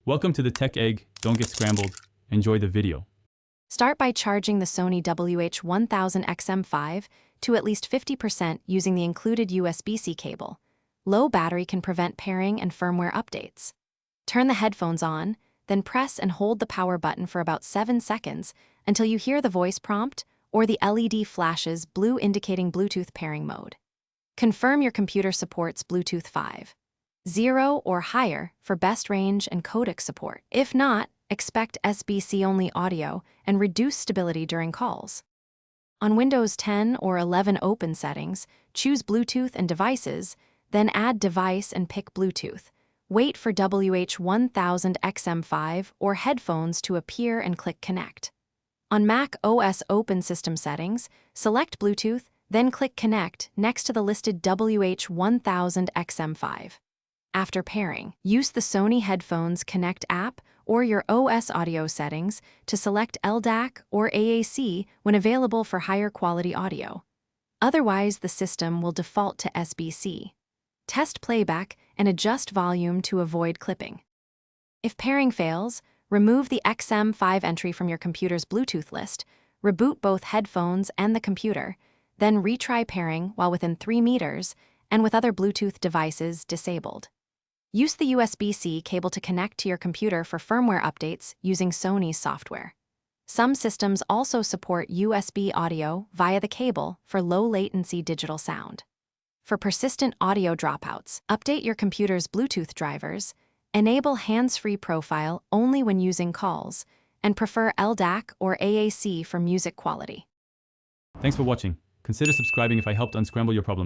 Welcome to the Tech Egg. Don't get scrambled. Enjoy the video. Start by charging the Sony Xm5 to at least 50% using the included USB-C cable. Low battery can prevent pairing and firmware updates. Turn the headphones on, then press and hold the power button for about 7 seconds until you hear the voice prompt or the LED flashes blue indicating Bluetooth pairing mode. Confirm your computer supports Bluetooth 5.0 or higher for best range and codec support. If not, expect SBC-only audio and reduce stability during calls. On Windows 10 or 11 open settings, choose Bluetooth and devices, then add device and pick Bluetooth. Wait for WH1000 or headphones to appear and click Connect. On Mac OS Open System settings, select Bluetooth, then click Connect next to the listed WH1000 After pairing, use the Sony Headphones Connect app or your OS audio settings to select LDAC or AAC when available for higher quality audio. Otherwise, the system will default to SBC. Test playback and adjust volume to avoid clipping. If pairing fails, remove the Xm5 entry from your computer's Bluetooth list, reboot both headphones and the computer, then retry pairing while within 3 meters and with other Bluetooth devices disabled. Use the USB-C cable to connect to your computer for firmware updates using Sony's software. Some systems also support USB audio via the cable for low-latency digital sound. For persistent audio dropouts, update your computer's Bluetooth drivers, enable hands-free profile only when using calls, and prefer LDAC or AAC for music quality. Thanks for watching. Consider subscribing if I helped unscramble your problems.